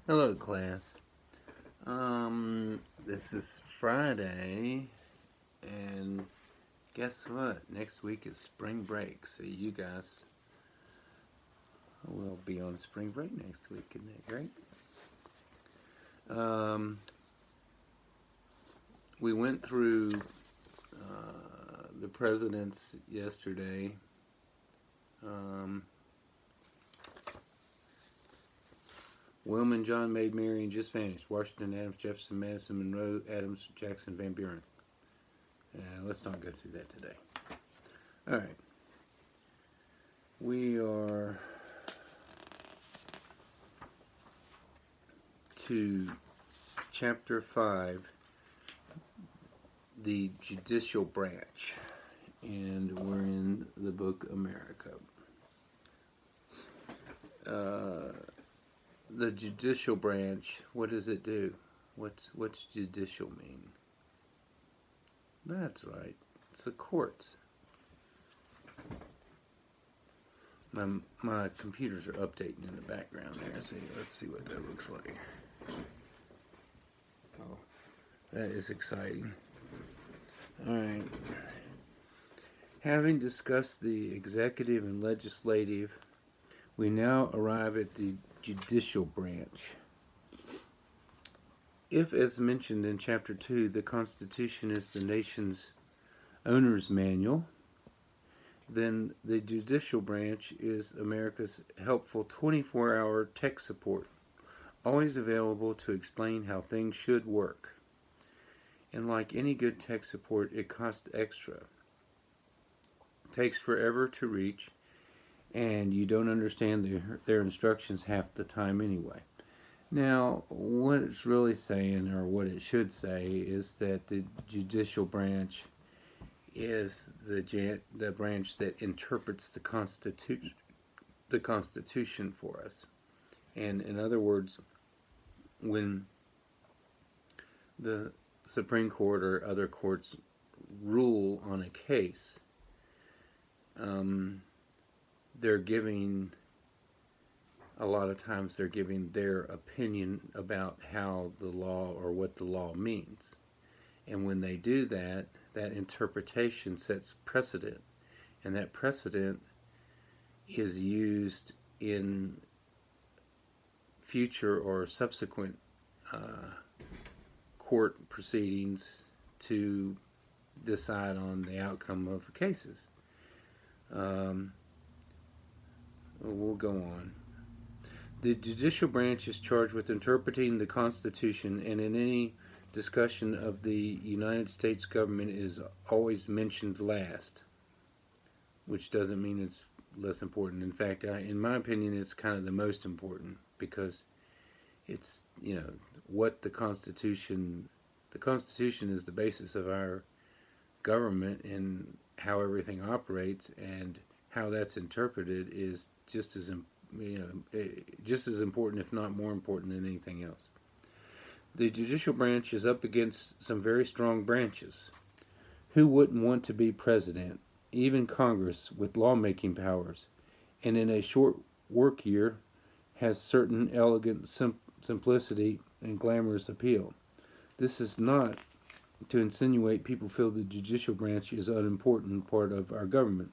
Hello, class. This is Friday, and guess what? Next week is spring break, so you guys will be on spring break next week. Isn't that great? We went through the presidents yesterday. Um, Wilma, John, Maid, Marion just vanished. Washington, Adams, Jefferson, Madison, Monroe, Adams, Jackson, Van Buren. Let's not go through that today. All right. We are to Chapter 5, the Judicial Branch, and we're in the book America. The Judicial Branch, what does it do? What's judicial mean? That's right, it's the courts. My computers are updating in the background there. So let's see what that looks like. Oh, that is exciting. All right. Having discussed the executive and legislative, we now arrive at the judicial branch. If, as mentioned in Chapter 2, the Constitution is the nation's owner's manual, then the judicial branch is America's helpful 24-hour tech support, always available to explain how things should work. And like any good tech support, it costs extra. It takes forever to reach, and you don't understand their instructions half the time anyway. Now, what it's really saying, or what it should say, is that the judicial branch is the branch that interprets the Constitution for us. And in other words, when the Supreme Court or other courts rule on a case, they're giving, a lot of times they're giving their opinion about how the law or what the law means. And when they do that, that interpretation sets precedent. And that precedent is used in future or subsequent court proceedings to decide on the outcome of cases. We'll go on. The judicial branch is charged with interpreting the Constitution, and in any discussion of the United States government is always mentioned last, which doesn't mean it's less important. In fact, in my opinion, it's kind of the most important, because it's, what the Constitution is the basis of our government, and how everything operates and how that's interpreted is just as important, if not more important, than anything else. The judicial branch is up against some very strong branches. Who wouldn't want to be president? Even Congress, with lawmaking powers, and in a short work year, has certain elegant simplicity and glamorous appeal. This is not to insinuate people feel the judicial branch is an unimportant part of our government.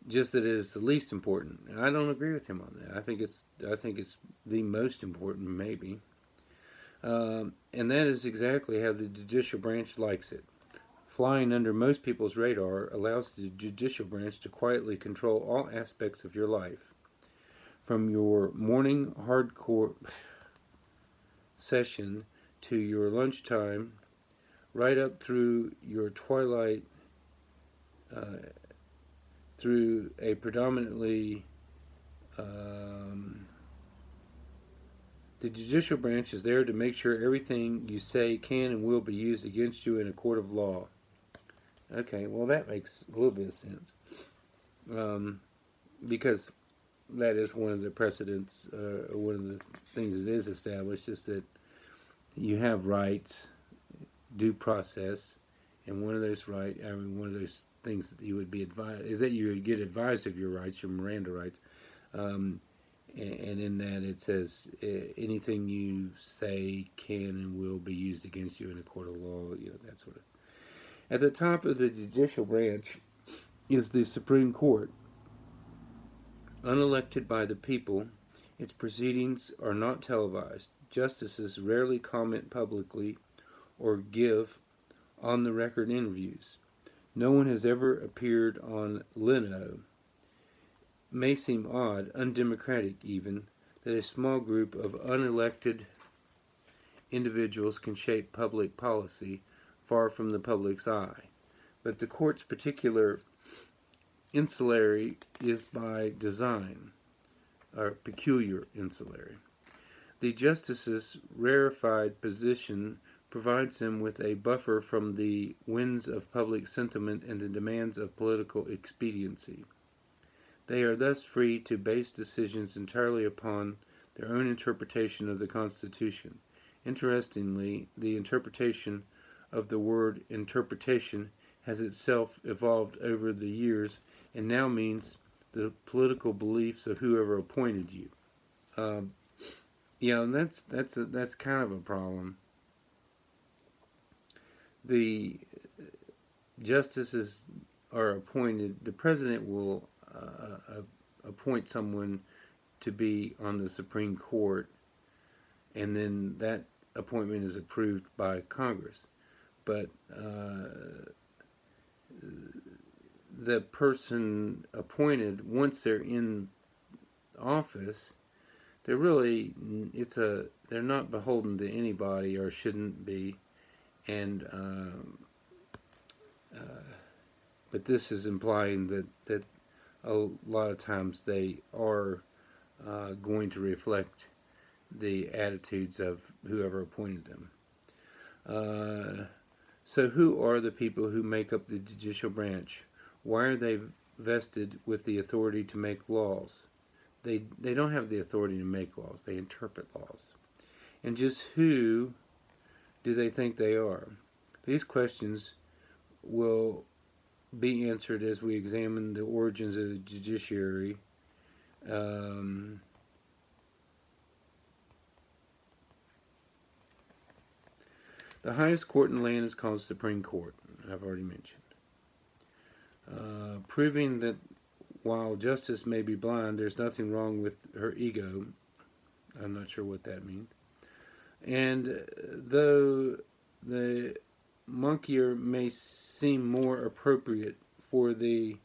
Just that it is the least important. I don't agree with him on that. I think it's the most important, maybe. And that is exactly how the judicial branch likes it. Flying under most people's radar allows the judicial branch to quietly control all aspects of your life. From your morning hardcore session to your lunchtime, right up through your twilight, through a predominantly the judicial branch is there to make sure everything you say can and will be used against you in a court of law. Okay, well, that makes a little bit of sense, because that is one of the precedents, one of the things that is established, is that you have rights, due process, and one of those one of those things that you would be advised is that you would get advised of your rights, your Miranda rights, and in that it says anything you say can and will be used against you in a court of law, that sort of. At the top of the judicial branch is the Supreme Court. Unelected by the people, its proceedings are not televised. Justices rarely comment publicly or give on-the-record interviews. No one has ever appeared on Leno. May seem odd, undemocratic even, that a small group of unelected individuals can shape public policy far from the public's eye. But the court's particular insularity is by design, or peculiar insularity. The justice's rarefied position provides him with a buffer from the winds of public sentiment and the demands of political expediency. They are thus free to base decisions entirely upon their own interpretation of the Constitution. Interestingly, the interpretation of the word interpretation has itself evolved over the years and now means the political beliefs of whoever appointed you. And that's kind of a problem. The justices are appointed. The president will appoint someone to be on the Supreme Court, and then that appointment is approved by Congress. But the person appointed, once they're in office, they're not beholden to anybody, or shouldn't be, and but this is implying that a lot of times they are going to reflect the attitudes of whoever appointed them. So who are the people who make up the judicial branch? Why are they vested with the authority to make laws? They don't have the authority to make laws. They interpret laws. And just who do they think they are? These questions will be answered as we examine the origins of the judiciary. The highest court in the land is called Supreme Court, I've already mentioned. Proving that while justice may be blind, there's nothing wrong with her ego. I'm not sure what that means. And though the monkier may seem more appropriate for the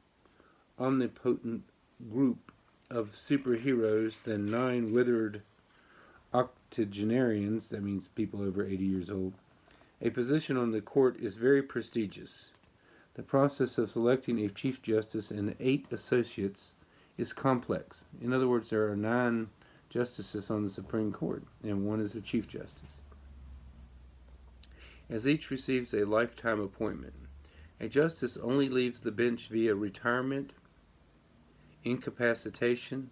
omnipotent group of superheroes than 9 withered octogenarians, that means people over 80 years old, a position on the court is very prestigious. The process of selecting a Chief Justice and 8 associates is complex. In other words, there are 9 justices on the Supreme Court, and 1 is the Chief Justice, as each receives a lifetime appointment. A justice only leaves the bench via retirement, incapacitation,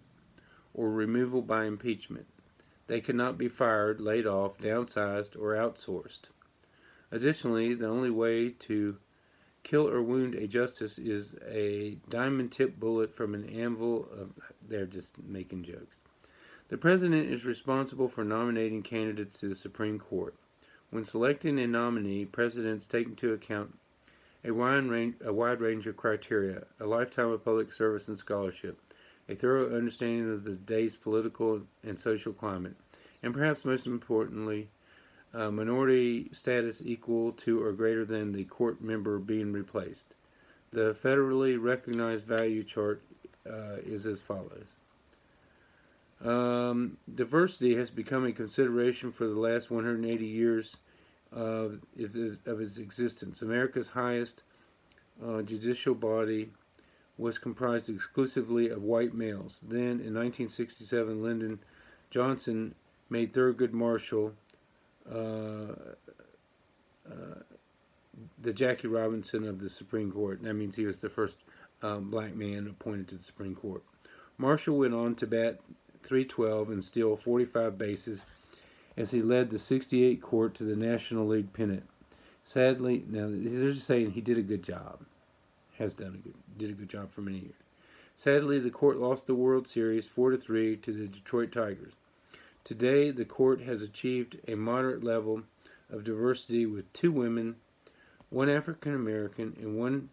or removal by impeachment. They cannot be fired, laid off, downsized, or outsourced. Additionally, the only way to kill or wound a justice is a diamond-tipped bullet from an anvil of... They're just making jokes. The president is responsible for nominating candidates to the Supreme Court. When selecting a nominee, presidents take into account a wide range of criteria: a lifetime of public service and scholarship, a thorough understanding of the day's political and social climate, and perhaps most importantly, minority status equal to or greater than the court member being replaced. The federally recognized value chart is as follows. Diversity has become a consideration for the last 180 years of its existence. America's highest judicial body was comprised exclusively of white males. Then, in 1967, Lyndon Johnson made Thurgood Marshall the Jackie Robinson of the Supreme Court. That means he was the first black man appointed to the Supreme Court. Marshall went on to bat .312 and steal 45 bases as he led the 68 court to the National League pennant. Sadly, now they're just saying he did a good job. Did a good job for many years. Sadly, the court lost the World Series 4-3 to the Detroit Tigers. Today, the court has achieved a moderate level of diversity with 2 women, 1 African American, and 1.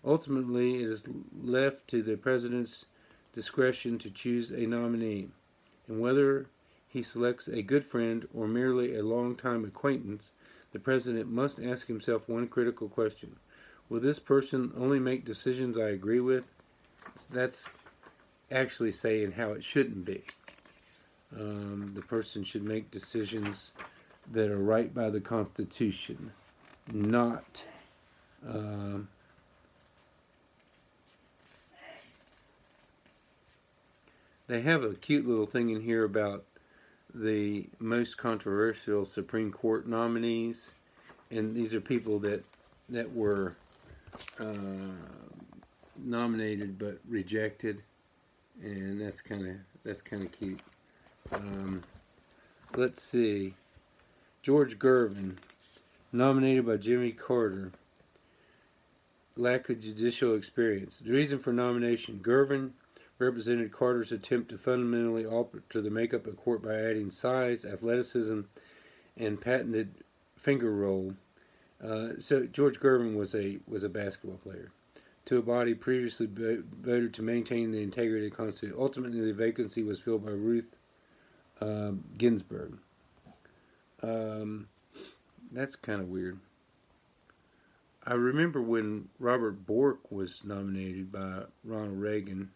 Ultimately, it is left to the president's discretion to choose a nominee, and whether he selects a good friend or merely a long-time acquaintance, the president must ask himself one critical question. Will this person only make decisions I agree with? That's actually saying how it shouldn't be. The person should make decisions that are right by the Constitution, not they have a cute little thing in here about the most controversial Supreme Court nominees, and these are people that were nominated but rejected, and that's kind of cute. Let's see. George Gervin, nominated by Jimmy Carter. Lack of judicial experience. The reason for nomination: Gervin represented Carter's attempt to fundamentally alter the makeup of court by adding size, athleticism, and patented finger roll. So George Gervin was a basketball player to a body previously voted to maintain the integrity of the Constitution. Ultimately, the vacancy was filled by Ruth Ginsburg. That's kind of weird. I remember when Robert Bork was nominated by Ronald Reagan,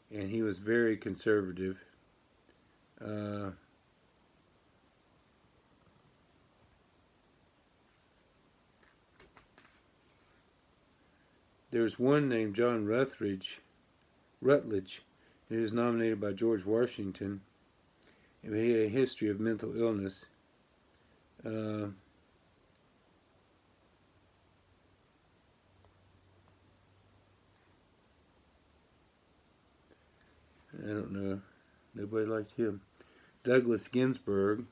and he was very conservative. There's one named John Rutledge, who was nominated by George Washington, and he had a history of mental illness. I don't know. Nobody liked him. Douglas Ginsburg.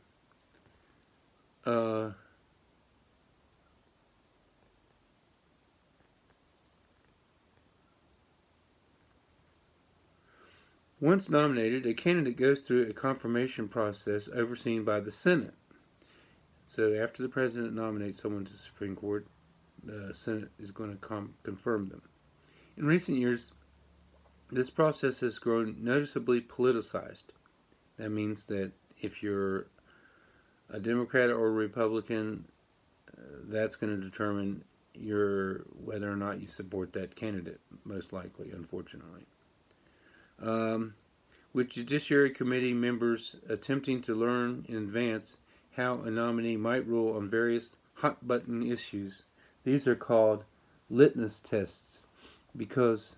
Once nominated, a candidate goes through a confirmation process overseen by the Senate. So after the president nominates someone to the Supreme Court, the Senate is going to confirm them. In recent years, this process has grown noticeably politicized. That means that if you're a Democrat or a Republican, that's going to determine whether or not you support that candidate, most likely, unfortunately. With Judiciary Committee members attempting to learn in advance how a nominee might rule on various hot-button issues. These are called litmus tests because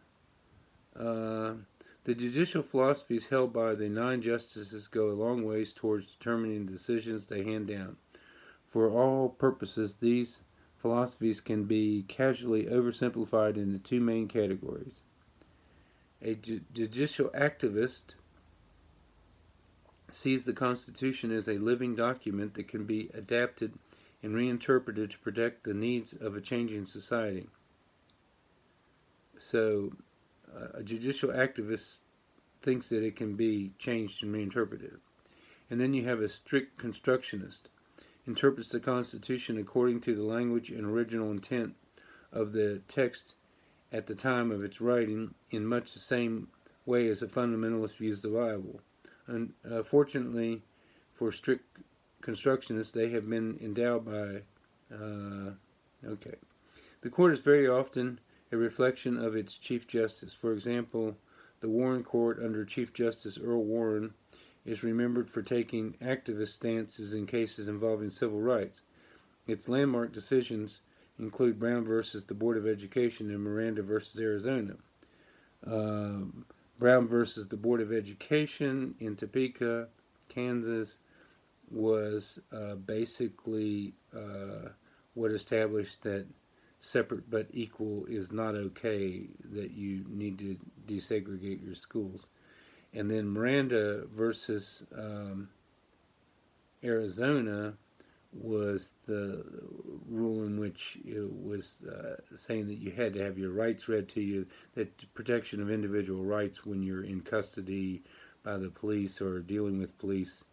the judicial philosophies held by the 9 justices go a long ways towards determining the decisions they hand down. For all purposes, these philosophies can be casually oversimplified into 2 main categories. A judicial activist sees the Constitution as a living document that can be adapted and reinterpreted to protect the needs of a changing society. So, a judicial activist thinks that it can be changed and reinterpreted. And then you have a strict constructionist, interprets the Constitution according to the language and original intent of the text at the time of its writing in much the same way as a fundamentalist views the Bible. Fortunately for strict constructionists, they have been endowed by... The court is very often a reflection of its Chief Justice. For example, the Warren Court under Chief Justice Earl Warren is remembered for taking activist stances in cases involving civil rights. Its landmark decisions include Brown versus the Board of Education and Miranda versus Arizona. Brown versus the Board of Education in Topeka, Kansas, was basically what established that separate but equal is not okay, that you need to desegregate your schools. And then Miranda versus Arizona was the rule in which it was saying that you had to have your rights read to you, that protection of individual rights when you're in custody by the police or dealing with police,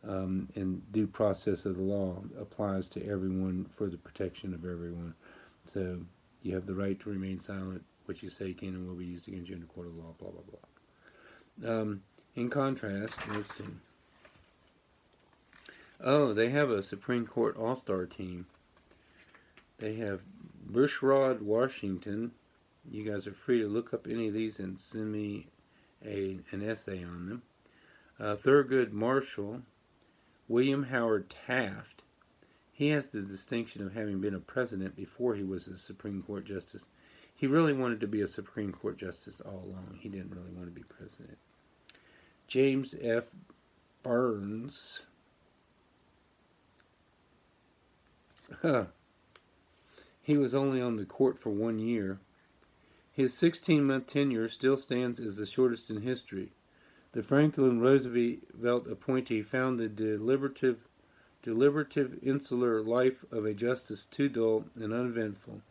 and due process of the law applies to everyone for the protection of everyone. So you have the right to remain silent. What you say can and will be used against you in the court of law, blah, blah, blah. In contrast, let's see. Oh, they have a Supreme Court All-Star team. They have Bushrod Washington. You guys are free to look up any of these and send me an essay on them. Thurgood Marshall. William Howard Taft. He has the distinction of having been a president before he was a Supreme Court justice. He really wanted to be a Supreme Court justice all along. He didn't really want to be president. James F. Burns. He was only on the court for 1 year. His 16-month tenure still stands as the shortest in history. The Franklin Roosevelt appointee found the deliberative, insular life of a justice too dull and uneventful,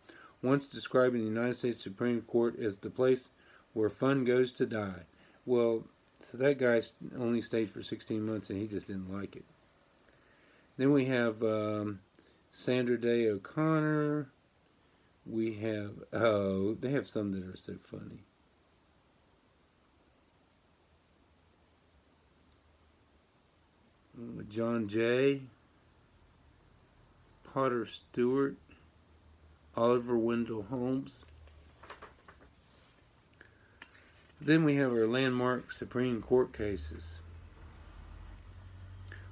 once describing the United States Supreme Court as the place where fun goes to die. Well, so that guy only stayed for 16 months and he just didn't like it. Then we have Sandra Day O'Connor. We have, they have some that are so funny. John Jay, Potter Stewart, Oliver Wendell Holmes. Then we have our landmark Supreme Court cases.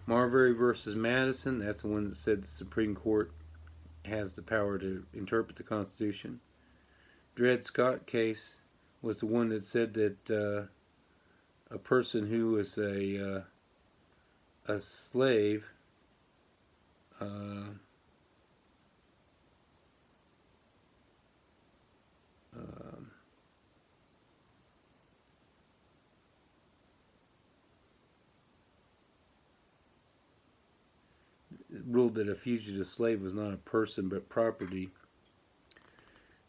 Marbury versus Madison, that's the one that said the Supreme Court has the power to interpret the Constitution. Dred Scott case was the one that said that a person who was a slave ruled that a fugitive slave was not a person but property.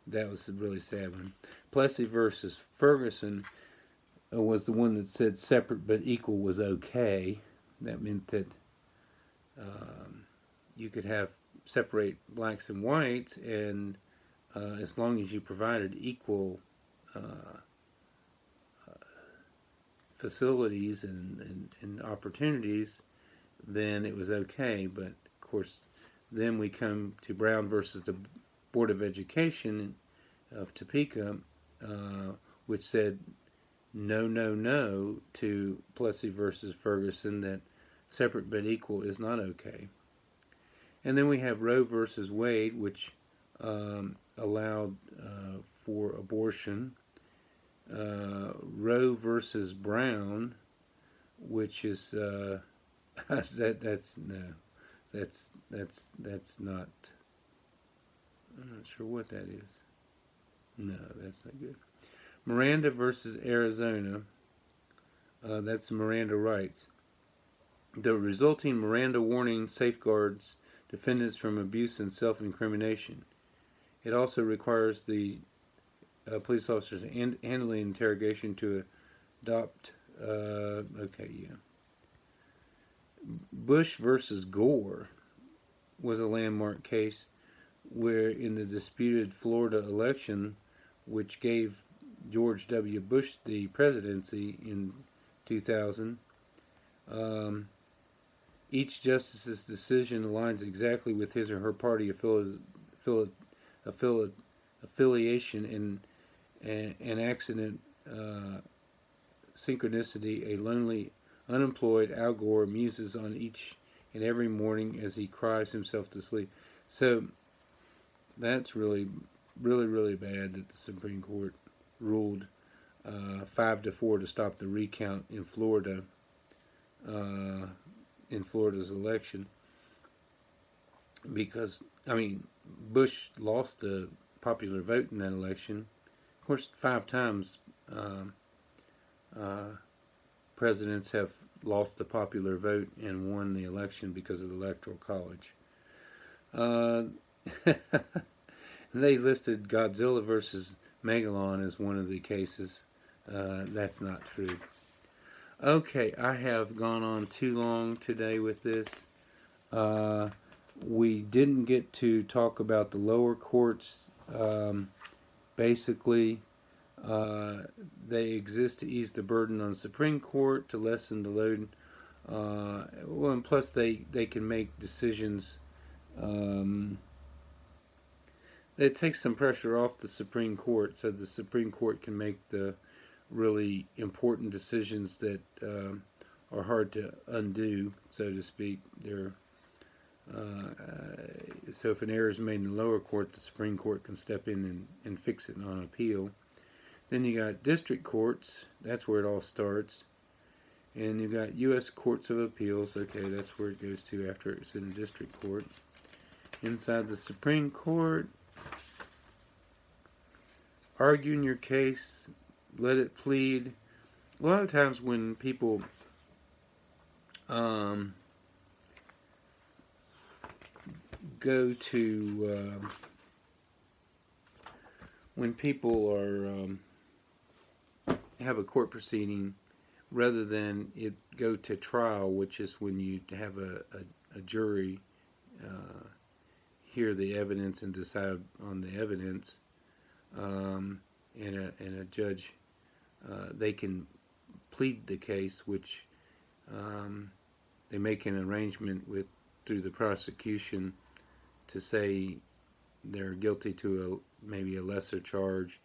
That was a really sad one. Plessy versus Ferguson was the one that said separate but equal was okay. That meant that you could have separate blacks and whites, and as long as you provided equal facilities and opportunities, then it was okay. But of course, then we come to Brown versus the Board of Education of Topeka, which said no to Plessy versus Ferguson, that separate but equal is not okay. And then we have Roe versus Wade, which allowed for abortion. Roe versus Brown, which is that's not. I'm not sure what that is. No, that's not good. Miranda versus Arizona. That's Miranda rights. The resulting Miranda warning safeguards defendants from abuse and self-incrimination. It also requires the police officers handling interrogation to adopt. Bush versus Gore was a landmark case where, in the disputed Florida election, which gave George W. Bush the presidency in 2000, each justice's decision aligns exactly with his or her party affiliation and an accident synchronicity. A lonely, unemployed Al Gore muses on each and every morning as he cries himself to sleep. So that's really bad that the Supreme Court ruled 5-4 to stop the recount in Florida, in Florida's election, because Bush lost the popular vote in that election. Of course, 5 times presidents have lost the popular vote and won the election because of the Electoral College. Uh, they listed Godzilla versus Megalon as one of the cases. That's not true. Okay, I have gone on too long today with this. We didn't get to talk about the lower courts. Basically, they exist to ease the burden on the Supreme Court, to lessen the load. Well, and plus they can make decisions. It takes some pressure off the Supreme Court, so the Supreme Court can make the really important decisions that are hard to undo, so to speak. So if an error is made in the lower court, the Supreme Court can step in and fix it on appeal. Then you got district courts. That's where it all starts. And you got U.S. Courts of Appeals. Okay, that's where it goes to after it's in the district court. Inside the Supreme Court, arguing your case, let it plead. A lot of times when people go to when people are have a court proceeding, rather than it go to trial, which is when you have a jury hear the evidence and decide on the evidence, and a judge, they can plead the case, which they make an arrangement with through the prosecution to say they're guilty to maybe a lesser charge,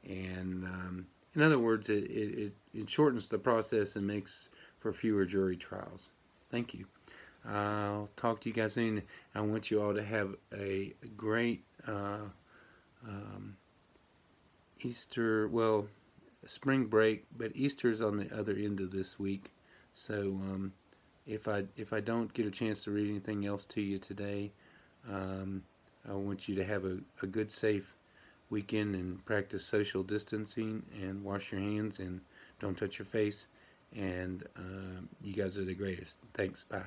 and in other words, it shortens the process and makes for fewer jury trials. Thank you. I'll talk to you guys soon. I want you all to have a great Easter, well, spring break, but Easter's on the other end of this week. So if I don't get a chance to read anything else to you today, I want you to have a good, safe weekend and practice social distancing and wash your hands and don't touch your face. And you guys are the greatest. Thanks. Bye.